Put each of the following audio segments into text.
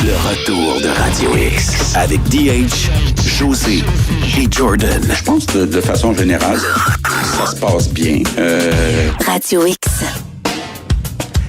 Le retour de Radio X avec DH, José et Jordan. Je pense que de façon générale, ça se passe bien. Radio X.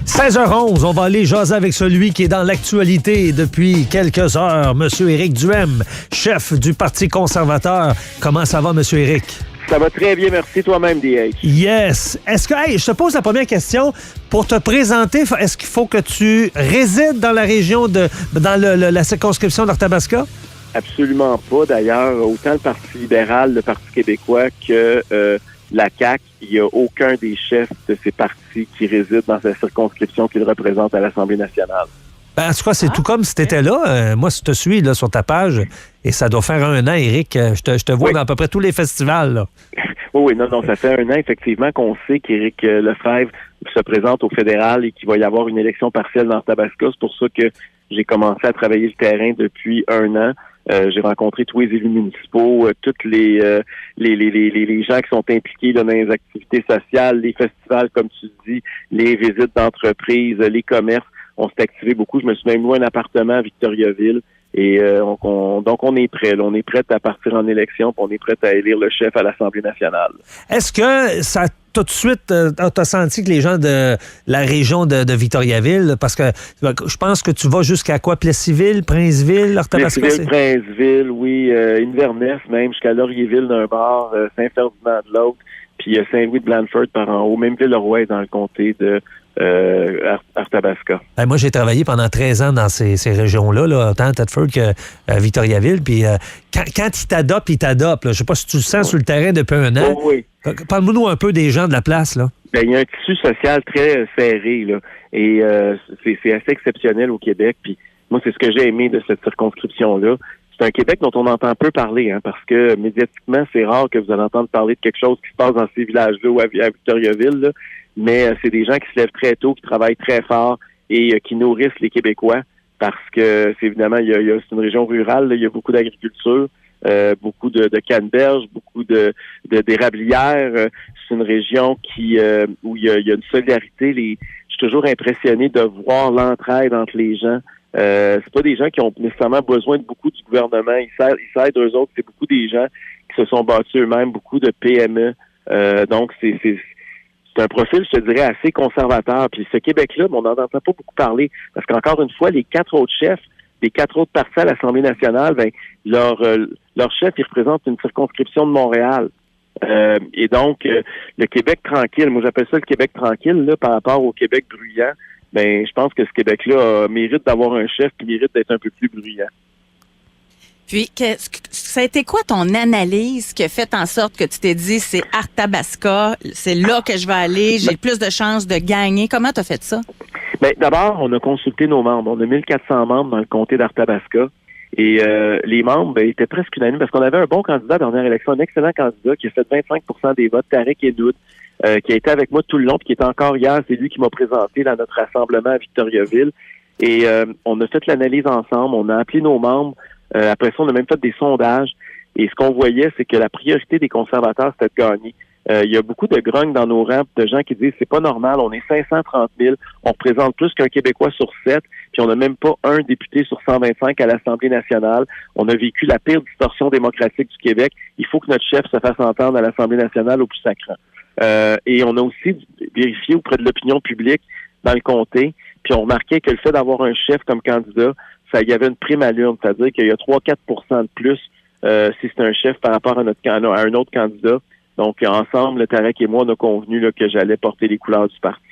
16h11, on va aller jaser avec celui qui est dans l'actualité depuis quelques heures, M. Éric Duhem, chef du Parti conservateur. Comment ça va, M. Éric? Ça va très bien, merci toi-même, DH. Yes. Est-ce que, je te pose la première question. Pour te présenter, est-ce qu'il faut que tu résides dans la région dans la circonscription d'Arthabasca? Absolument pas. D'ailleurs, autant le Parti libéral, le Parti québécois que la CAQ, il n'y a aucun des chefs de ces partis qui résident dans cette circonscription qu'ils représentent à l'Assemblée nationale. Ben, en tout cas, c'est tout comme si tu étais là. Moi, je te suis là, sur ta page, et ça doit faire 1 an, Éric. Je te vois dans à peu près tous les festivals. Là. Oui, non, ça fait 1 an, effectivement, qu'on sait qu'Éric Lefebvre se présente au fédéral et qu'il va y avoir une élection partielle dans Tabasco. C'est pour ça que j'ai commencé à travailler le terrain depuis 1 an. J'ai rencontré tous les élus municipaux, toutes les gens qui sont impliqués là, dans les activités sociales, les festivals, comme tu dis, les visites d'entreprises, les commerces. On s'est activé beaucoup. Je me suis même loué un appartement à Victoriaville. Et donc, on est prêt. Là. On est prêt à partir en élection, puis on est prêt à élire le chef à l'Assemblée nationale. Est-ce que ça tout de suite, t'as senti que les gens de la région de Victoriaville, parce que je pense que tu vas jusqu'à quoi? Plessisville, Princeville, Arthabasca? Plessisville, Princeville, oui. Inverness même, jusqu'à Laurierville d'un bord, Saint-Ferdinand de l'autre, puis Saint-Louis de Blandford par en haut. Même Villeroy est dans le comté de Arthabasca. Moi, j'ai travaillé pendant 13 ans dans ces régions-là, là, autant à Thetford que Victoriaville. Puis quand ils t'adoptent, je ne sais pas si tu le sens sur le terrain depuis 1 an. Oui. Parle-nous un peu des gens de la place, là. Ben, il y a un tissu social très serré, là. Et c'est assez exceptionnel au Québec. Puis moi, c'est ce que j'ai aimé de cette circonscription-là. C'est un Québec dont on entend peu parler, hein, parce que médiatiquement, c'est rare que vous allez entendre parler de quelque chose qui se passe dans ces villages-là ou à Victoriaville, là. Mais c'est des gens qui se lèvent très tôt, qui travaillent très fort et qui nourrissent les Québécois parce que c'est évidemment, c'est une région rurale, là, il y a beaucoup d'agriculture, beaucoup de canneberges, beaucoup d'érablières. C'est une région où il y a une solidarité. Je suis toujours impressionné de voir l'entraide entre les gens. C'est pas des gens qui ont nécessairement besoin de beaucoup du gouvernement. Ils s'aident eux autres. C'est beaucoup des gens qui se sont bâtis eux-mêmes, beaucoup de PME. Donc, c'est un profil, je te dirais, assez conservateur. Puis ce Québec-là, on n'en entend pas beaucoup parler. Parce qu'encore une fois, les 4 autres chefs, les 4 autres partis à l'Assemblée nationale, ben leur chef, il représente une circonscription de Montréal. Et donc, le Québec tranquille, moi j'appelle ça le Québec tranquille, là, par rapport au Québec bruyant, ben je pense que ce Québec-là mérite d'avoir un chef qui mérite d'être un peu plus bruyant. Puis, ça a été quoi ton analyse qui a fait en sorte que tu t'es dit, c'est Arthabasca, c'est là que je vais aller, j'ai plus de chances de gagner. Comment tu as fait ça? Bien, d'abord, on a consulté nos membres. On a 1400 membres dans le comté d'Arthabasca. Et les membres étaient presque unanimes parce qu'on avait un bon candidat à la dernière élection, un excellent candidat qui a fait 25% des votes, Tarek Edoud, qui a été avec moi tout le long, puis qui est encore hier. C'est lui qui m'a présenté dans notre rassemblement à Victoriaville. Et on a fait l'analyse ensemble, on a appelé nos membres. Après ça, on a même fait des sondages. Et ce qu'on voyait, c'est que la priorité des conservateurs, c'était de gagner. Il y a beaucoup de grognes dans nos rangs, de gens qui disent c'est pas normal, on est 530 000, on représente plus qu'un Québécois sur 7, puis on n'a même pas un député sur 125 à l'Assemblée nationale. On a vécu la pire distorsion démocratique du Québec. Il faut que notre chef se fasse entendre à l'Assemblée nationale au plus sacrant. Et on a aussi vérifié auprès de l'opinion publique dans le comté, puis on remarquait que le fait d'avoir un chef comme candidat, il y avait une prime à l'urne, c'est-à-dire qu'il y a 3-4% de plus si c'est un chef par rapport à un autre candidat. Donc, ensemble, Tarek et moi, on a convenu là, que j'allais porter les couleurs du parti.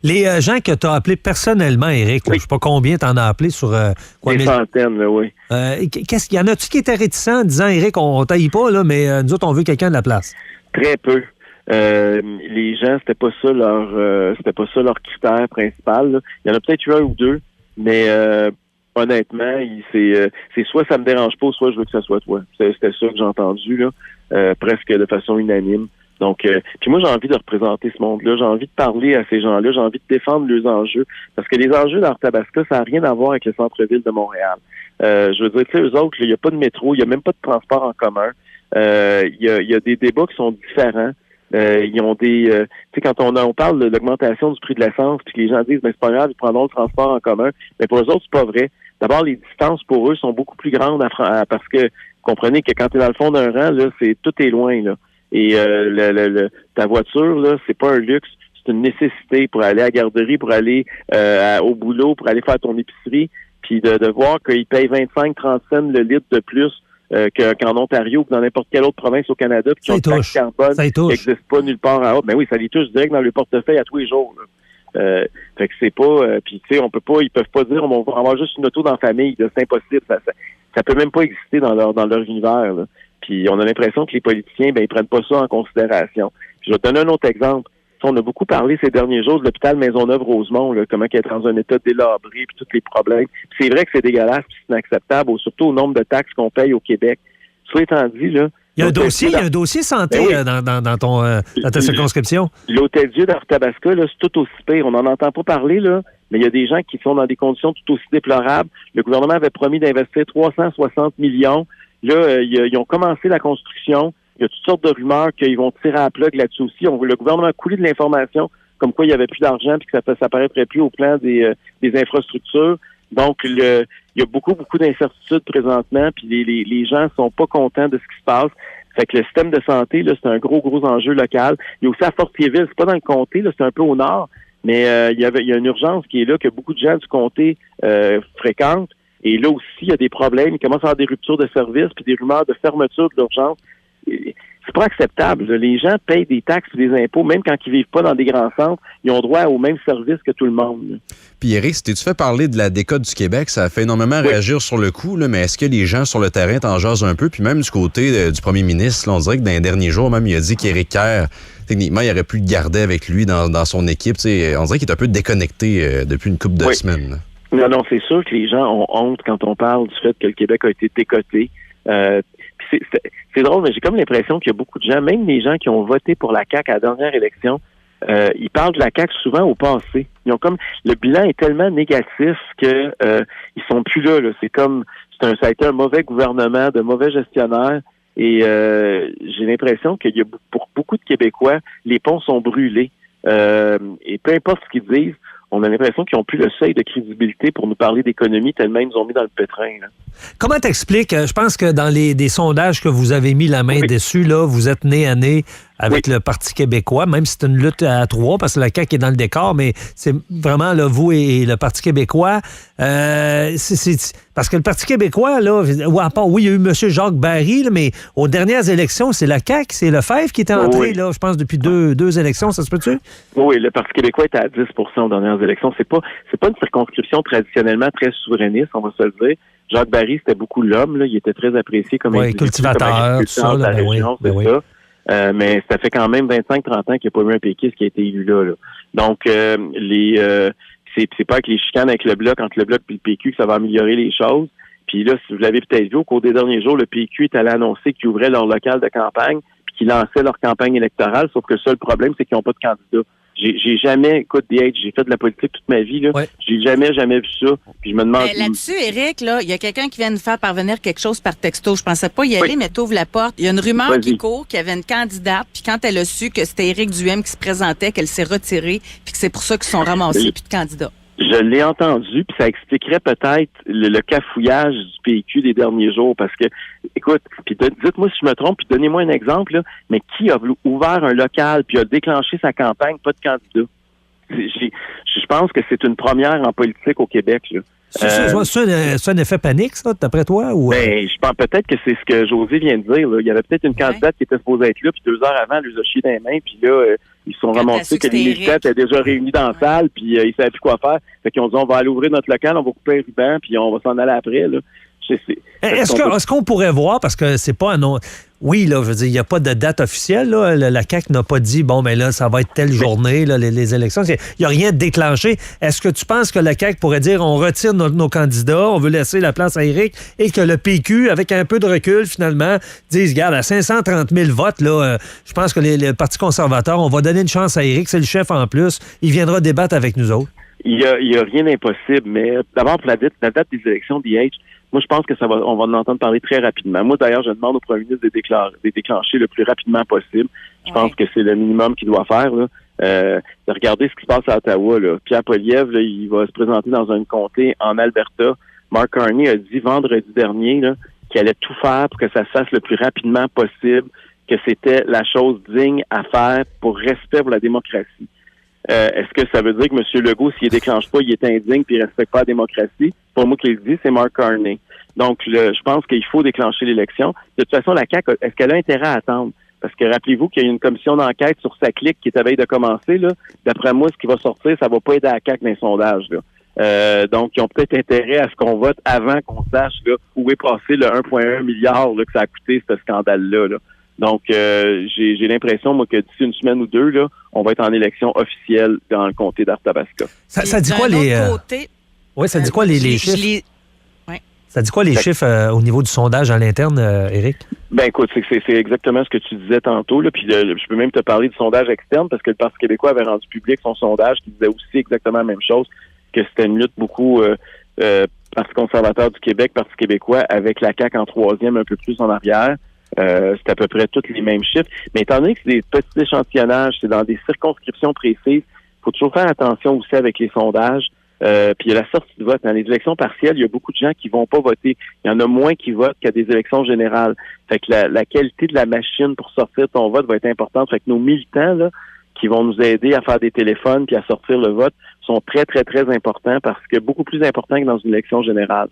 Les gens que tu as appelés personnellement, Éric, oui. Je ne sais pas combien tu en as appelé sur... Des centaines, là, oui. Qu'est-ce qu'il y en a-tu qui étaient réticents en disant, Éric, on ne taille pas, là, mais nous autres, on veut quelqu'un de la place? Très peu. Les gens, c'était pas ça leur critère principal. Là. Il y en a peut-être eu 1 ou 2, mais... honnêtement, c'est soit ça me dérange pas, soit je veux que ça soit toi. C'était ça que j'ai entendu, là, presque de façon unanime. Donc, puis moi, j'ai envie de représenter ce monde-là. J'ai envie de parler à ces gens-là. J'ai envie de défendre leurs enjeux. Parce que les enjeux d'Arthabasca, ça n'a rien à voir avec le centre-ville de Montréal. Je veux dire, tu sais, eux autres, il n'y a pas de métro, il n'y a même pas de transport en commun. Il y a des débats qui sont différents. Ils ont des... tu sais, quand on parle de l'augmentation du prix de l'essence, puis que les gens disent, mais c'est pas grave, ils prendront le transport en commun. Mais pour eux autres, c'est pas vrai. d'abord, les distances pour eux sont beaucoup plus grandes parce que comprenez que quand tu es dans le fond d'un rang, là, tout est loin, là. Et ta voiture, là, c'est pas un luxe, c'est une nécessité pour aller à la garderie, pour aller au boulot, pour aller faire ton épicerie, puis de voir qu'ils payent 25-30 cents le litre de plus qu'en Ontario ou dans n'importe quelle autre province au Canada, puis qui ont une taxe carbone qui n'existe pas nulle part en haut. Ben oui, ça les touche direct dans le portefeuille à tous les jours, là. Fait que c'est pas... puis tu sais, on peut pas... Ils peuvent pas dire on va avoir juste une auto dans la famille. Là, c'est impossible. Ça peut même pas exister dans leur univers, là. Puis on a l'impression que les politiciens, ben ils prennent pas ça en considération. Puis je vais te donner un autre exemple. On a beaucoup parlé ces derniers jours de l'hôpital Maisonneuve-Rosemont, là, comment il est dans un état délabré, puis tous les problèmes. Puis c'est vrai que c'est dégueulasse, puis c'est inacceptable, surtout au nombre de taxes qu'on paye au Québec. Cela étant dit, là... Il y a un dossier santé dans ta circonscription. L'Hôtel-Dieu d'Arthabasca, là, c'est tout aussi pire. On n'en entend pas parler, là, mais il y a des gens qui sont dans des conditions tout aussi déplorables. Le gouvernement avait promis d'investir 360 millions. Là, ils ont commencé la construction. Il y a toutes sortes de rumeurs qu'ils vont tirer à la plug là-dessus aussi. Le gouvernement a coulé de l'information comme quoi il n'y avait plus d'argent puis que ça apparaîtrait plus au plan des infrastructures. Donc, il y a beaucoup d'incertitudes présentement, puis les gens sont pas contents de ce qui se passe. Fait que le système de santé, là, c'est un gros enjeu local. Il y a aussi à Fort-Piéville, c'est pas dans le comté, là, c'est un peu au nord, mais il y a une urgence qui est là, que beaucoup de gens du comté fréquentent. Et là aussi, il y a des problèmes. Il commence à y avoir des ruptures de services puis des rumeurs de fermeture de l'urgence. C'est pas acceptable. Les gens payent des taxes et des impôts, même quand ils vivent pas dans des grands centres, ils ont droit aux mêmes services que tout le monde. Puis Éric, si tu fais parler de la décote du Québec, ça a fait énormément réagir sur le coup, là, mais est-ce que les gens sur le terrain t'en jasent un peu? Puis même du côté du premier ministre, là, on dirait que dans les derniers jours, même, il a dit qu'Éric Kerr, techniquement, il aurait pu le garder avec lui dans son équipe. T'sais, on dirait qu'il est un peu déconnecté depuis une couple de semaines. Là. Non, c'est sûr que les gens ont honte quand on parle du fait que le Québec a été décoté. C'est drôle, mais j'ai comme l'impression qu'il y a beaucoup de gens, même les gens qui ont voté pour la CAQ à la dernière élection, ils parlent de la CAQ souvent au passé. Ils ont comme le bilan est tellement négatif que ils sont plus là. Ça a été un mauvais gouvernement, de mauvais gestionnaires. Et j'ai l'impression qu'il y a pour beaucoup de Québécois, les ponts sont brûlés. Et peu importe ce qu'ils disent, on a l'impression qu'ils n'ont plus le seuil de crédibilité pour nous parler d'économie tellement ils nous ont mis dans le pétrin. Là. Comment t'expliques? Je pense que dans des sondages que vous avez mis la main dessus, là, vous êtes nez à nez avec le Parti québécois, même si c'est une lutte à trois, parce que la CAQ est dans le décor, mais c'est vraiment là, vous et le Parti québécois. Parce que le Parti québécois, là, il y a eu M. Jacques Barry, là, mais aux dernières élections, c'est la CAQ, c'est Lefebvre qui était entré, là, je pense, depuis deux élections, ça se peut-tu? Oui, le Parti québécois était à 10 aux dernières élections. C'est pas une circonscription traditionnellement très souverainiste, on va se le dire. Jacques Barry, c'était beaucoup l'homme, là. Il était très apprécié comme cultivateur, tout ça, de la région, ça. Mais ça fait quand même 25-30 ans qu'il n'y a pas eu un péquiste qui a été élu là. Donc, c'est pas avec les chicanes avec le Bloc, entre le Bloc et le PQ, que ça va améliorer les choses. Puis là, si vous l'avez peut-être vu, au cours des derniers jours, le PQ est allé annoncer qu'ils ouvraient leur local de campagne puis qu'ils lançaient leur campagne électorale, sauf que le seul problème, c'est qu'ils n'ont pas de candidat. J'ai jamais, écoute, j'ai fait de la politique toute ma vie, là. Ouais. J'ai jamais vu ça. Puis je me demande. Là-dessus, Éric, là, il y a quelqu'un qui vient nous faire parvenir quelque chose par texto. Je pensais pas y aller, mais t'ouvres la porte. Il y a une rumeur qui court qu'il y avait une candidate, puis quand elle a su que c'était Éric Duhaime qui se présentait, qu'elle s'est retirée, puis que c'est pour ça qu'ils sont ramassés plus de candidats. Je l'ai entendu, puis ça expliquerait peut-être le cafouillage du PQ des derniers jours, parce que, écoute, puis dites-moi si je me trompe, puis donnez-moi un exemple, là, mais qui a ouvert un local puis a déclenché sa campagne, pas de candidat? Je pense que c'est une première en politique au Québec, là. C'est un effet panique, ça, d'après toi? Ou... Ben, je pense peut-être que c'est ce que José vient de dire. Là. Il y avait peut-être une candidate qui était supposée être là, puis 2 heures avant, elle lui a chié dans les mains, puis là, ils se sont ramassés que les militants étaient déjà réunis dans la salle, puis ils savaient plus quoi faire. Fait qu'ils ont dit, on va aller ouvrir notre local, on va couper un ruban, puis on va s'en aller après, là. Est-ce qu'on pourrait voir, parce que c'est pas un nom... Oui, là, je veux dire, il n'y a pas de date officielle. Là. La CAQ n'a pas dit, bon, mais là, ça va être telle journée, là, les élections. Il n'y a rien de déclenché. Est-ce que tu penses que la CAQ pourrait dire, on retire nos candidats, on veut laisser la place à Éric, et que le PQ, avec un peu de recul, finalement, dise, regarde, à 530 000 votes, là, je pense que le Parti conservateur, on va donner une chance à Éric, c'est le chef en plus, il viendra débattre avec nous autres. Il y a rien d'impossible, mais d'abord, pour la date des élections d'IH, moi, je pense que on va en entendre parler très rapidement. Moi, d'ailleurs, je demande au premier ministre de déclencher le plus rapidement possible. Je pense que c'est le minimum qu'il doit faire, là. De regarder ce qui se passe à Ottawa, là. Pierre Poilievre, là, il va se présenter dans un comté en Alberta Mark Carney a dit vendredi dernier là, qu'il allait tout faire pour que ça se fasse le plus rapidement possible, que c'était la chose digne à faire pour respect pour la démocratie. Est-ce que ça veut dire que M. Legault, s'il ne déclenche pas, il est indigne puis il ne respecte pas la démocratie? C'est pas moi qui le dis, c'est Mark Carney. Donc, je pense qu'il faut déclencher l'élection. De toute façon, la CAQ, est-ce qu'elle a intérêt à attendre? Parce que rappelez-vous qu'il y a une commission d'enquête sur sa clique qui est à veille de commencer. Là. D'après moi, ce qui va sortir, ça va pas aider à la CAQ dans les sondages. Là. Donc, ils ont peut-être intérêt à ce qu'on vote avant qu'on sache là, où est passé le 1,1 milliard là, que ça a coûté ce scandale-là. Là. Donc, j'ai l'impression, moi, que d'ici une semaine ou deux, là, on va être en élection officielle dans le comté d'Arthabasca. Ça dit quoi les... Oui, ça dit quoi les chiffres? Ça dit quoi les chiffres au niveau du sondage à l'interne, Éric? Ben écoute, c'est exactement ce que tu disais tantôt. Là, puis je peux même te parler du sondage externe parce que le Parti québécois avait rendu public son sondage qui disait aussi exactement la même chose, que c'était une lutte beaucoup Parti conservateur du Québec, Parti québécois, avec la CAQ en troisième, un peu plus en arrière. C'est à peu près tous les mêmes chiffres. Mais étant donné que c'est des petits échantillonnages, c'est dans des circonscriptions précises, il faut toujours faire attention aussi avec les sondages. Puis il y a la sortie de vote. Dans les élections partielles, il y a beaucoup de gens qui vont pas voter. Il y en a moins qui votent qu'à des élections générales. Fait que la qualité de la machine pour sortir ton vote va être importante. Fait que nos militants, là, qui vont nous aider à faire des téléphones puis à sortir le vote, sont très, très, très importants parce que beaucoup plus importants que dans une élection générale.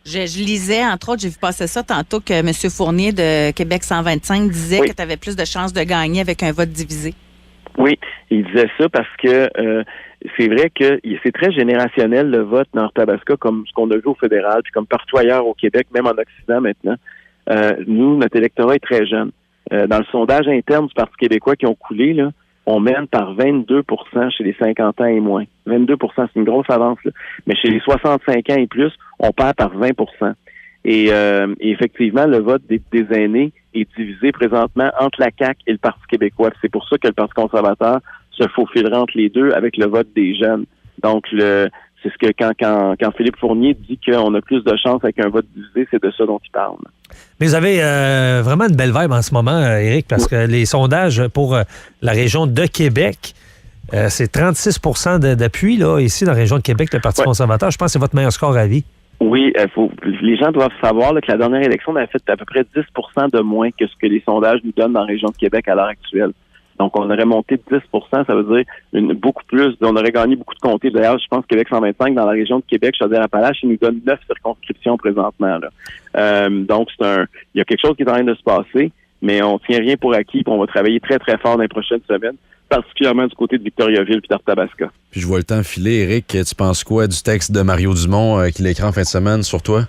Je lisais, entre autres, j'ai vu passer ça tantôt, que M. Fournier de Québec 125 disait que tu avais plus de chances de gagner avec un vote divisé. Oui, il disait ça parce que c'est vrai que c'est très générationnel le vote dans Arthabasca, comme ce qu'on a vu au fédéral, puis comme partout ailleurs au Québec, même en Occident maintenant. Nous, notre électorat est très jeune. Dans le sondage interne du Parti québécois qui ont coulé, là, on mène par 22 % chez les 50 ans et moins. 22 % c'est une grosse avance, là. Mais chez les 65 ans et plus, on perd par 20 %. Et effectivement, le vote des aînés est divisé présentement entre la CAQ et le Parti québécois. C'est pour ça que le Parti conservateur se faufilera entre les deux avec le vote des jeunes. Donc, c'est ce que quand Philippe Fournier dit qu'on a plus de chance avec un vote divisé, c'est de ça dont il parle. Mais vous avez vraiment une belle vibe en ce moment, Éric, parce que les sondages pour la région de Québec, c'est 36 % d'appui là, ici dans la région de Québec, le Parti conservateur. Je pense que c'est votre meilleur score à vie. Oui, les gens doivent savoir là, que la dernière élection, on a fait à peu près 10 % de moins que ce que les sondages nous donnent dans la région de Québec à l'heure actuelle. Donc, on aurait monté de 10 %, ça veut dire beaucoup plus. On aurait gagné beaucoup de comtés. D'ailleurs, je pense que Québec 125, dans la région de Québec, Chaudière-Appalaches, il nous donne 9 circonscriptions présentement. Là. Donc, il y a quelque chose qui est en train de se passer, mais on tient rien pour acquis, puis on va travailler très, très fort dans les prochaines semaines, particulièrement du côté de Victoriaville puis d'Arthabasca. Puis je vois le temps filer. Éric, tu penses quoi du texte de Mario Dumont qu'il a écrit en fin de semaine sur toi?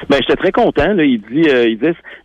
Ben, j'étais très content. Là. Il dit,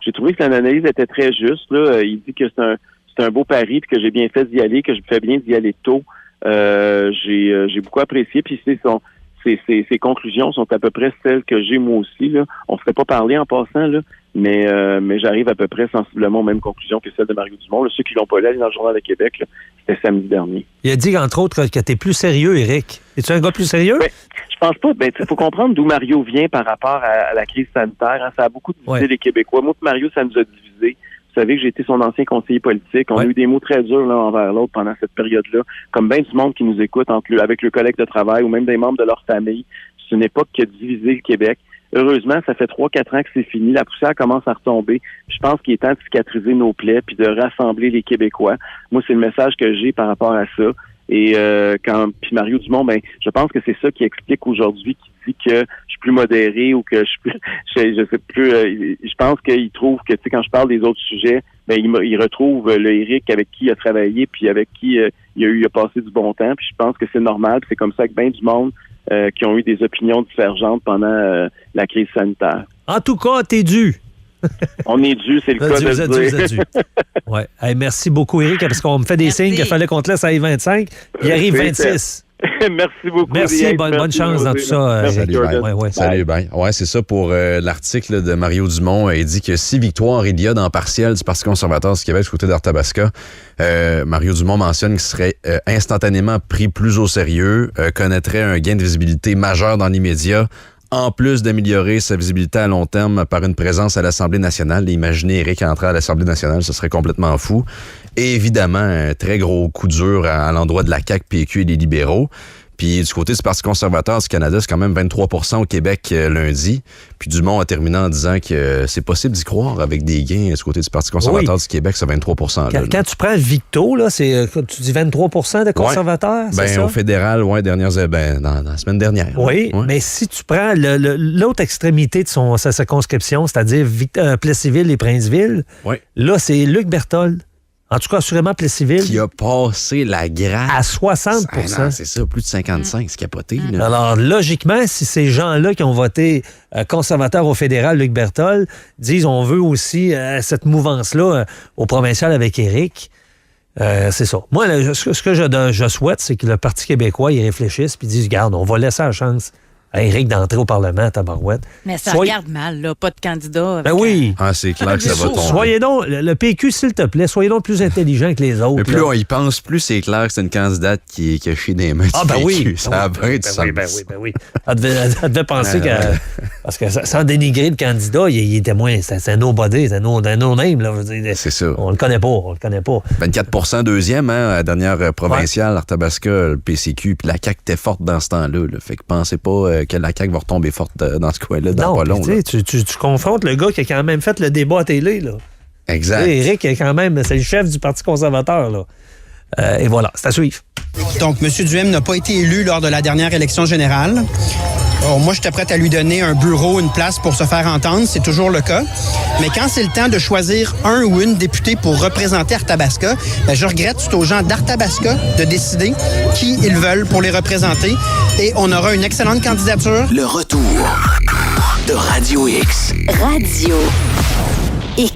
j'ai trouvé que l'analyse était très juste. Là. Il dit que c'est un beau pari, puis que j'ai bien fait d'y aller, que je fais bien d'y aller tôt. J'ai beaucoup apprécié, puis ses conclusions sont à peu près celles que j'ai moi aussi. Là. On ne se fait pas parler en passant, là, mais j'arrive à peu près sensiblement aux mêmes conclusions que celles de Mario Dumont. Là, ceux qui l'ont pas lu dans le Journal de Québec, là, c'était samedi dernier. Il a dit, entre autres, que tu es plus sérieux, Éric. Es-tu un gars plus sérieux? Ben, je pense pas. Ben, il faut comprendre d'où Mario vient par rapport à la crise sanitaire. Hein. Ça a beaucoup divisé les Québécois. Moi et Mario, ça nous a divisés. Vous savez que j'ai été son ancien conseiller politique. On a eu des mots très durs l'un envers l'autre pendant cette période-là. Comme bien du monde qui nous écoute avec le collègue de travail ou même des membres de leur famille. C'est une époque qui a divisé le Québec. Heureusement, ça fait 3-4 ans que c'est fini. La poussière commence à retomber. Je pense qu'il est temps de cicatriser nos plaies puis de rassembler les Québécois. Moi, c'est le message que j'ai par rapport à ça. Et puis Mario Dumont, ben, je pense que c'est ça qui explique aujourd'hui, qui dit que je suis plus modéré ou que je sais plus. Je pense qu'il trouve que, tu sais, quand je parle des autres sujets, ben il retrouve le Éric avec qui il a travaillé puis avec qui il a passé du bon temps. Puis je pense que c'est normal. Puis c'est comme ça que bien du monde qui ont eu des opinions divergentes pendant la crise sanitaire. En tout cas, t'es dû. On est dû, c'est le cas de dire. Ouais. Hey, merci beaucoup, Éric, parce qu'on me fait des signes qu'il fallait qu'on te laisse à I-25. Il arrive 26. Merci beaucoup. Merci, bonne chance dans tout ça. Salut, bye. Salut, bye. Ouais, c'est ça pour l'article de Mario Dumont. Il dit que si victoire il y a dans partiel du Parti conservateur du Québec du côté d'Arthabasca, Mario Dumont mentionne qu'il serait instantanément pris plus au sérieux, connaîtrait un gain de visibilité majeur dans l'immédiat, en plus d'améliorer sa visibilité à long terme par une présence à l'Assemblée nationale. Imaginez Éric entrer à l'Assemblée nationale, ce serait complètement fou. Et évidemment, un très gros coup dur à l'endroit de la CAQ, PQ et des libéraux. Puis du côté du Parti conservateur du Canada, c'est quand même 23 % au Québec lundi. Puis Dumont a terminé en disant que c'est possible d'y croire avec des gains du côté du Parti conservateur du Québec, c'est 23 % Quand tu prends Victo, là, tu dis 23 % de conservateurs, c'est ça? Au fédéral, dans la semaine dernière. Oui, mais si tu prends l'autre extrémité de sa circonscription, c'est-à-dire Plessisville et Princeville, là, c'est Luc Berthold. En tout cas, assurément, Plessisville. Qui a passé la gratte. À 60 non, c'est ça, plus de 55, c'est capoté. Là. Alors, logiquement, si ces gens-là qui ont voté conservateur au fédéral, Luc Berthold, disent on veut aussi cette mouvance-là au provincial avec Éric, c'est ça. Moi, ce que je souhaite, c'est que le Parti québécois, il réfléchisse puis dise, regarde, on va laisser la chance à Éric d'entrer au Parlement à Tabarouette. Mais ça regarde mal, là, pas de candidat. Ben oui. C'est clair que ça va tomber. Soyez donc, le PQ, s'il te plaît, soyez donc plus intelligent que les autres. Mais plus on y pense, plus c'est clair que c'est une candidate qui est cachée des mains du PQ. Oui. Ça a bien du sens. Ben oui. Elle devait penser parce que sans dénigrer le candidat, il était moins... C'est un nobody, c'est un no-name, là. C'est ça. On le connaît pas. 24 deuxième, à la dernière provinciale, Arthabasca, le PCQ, puis la CAQ était forte dans ce temps-là. Fait que pensez pas que la CAQ va retomber forte dans ce coin-là dans pas long. Tu confrontes le gars qui a quand même fait le débat à télé, là. Exact. Éric, c'est le chef du Parti conservateur, là. Et voilà, c'est à suivre. Donc, M. Duhem n'a pas été élu lors de la dernière élection générale. Alors, moi, j'étais prête à lui donner un bureau, une place pour se faire entendre. C'est toujours le cas. Mais quand c'est le temps de choisir un ou une députée pour représenter Arthabasca, je regrette, c'est aux gens d'Arthabasca de décider qui ils veulent pour les représenter. Et on aura une excellente candidature. Le retour de Radio X. Radio X.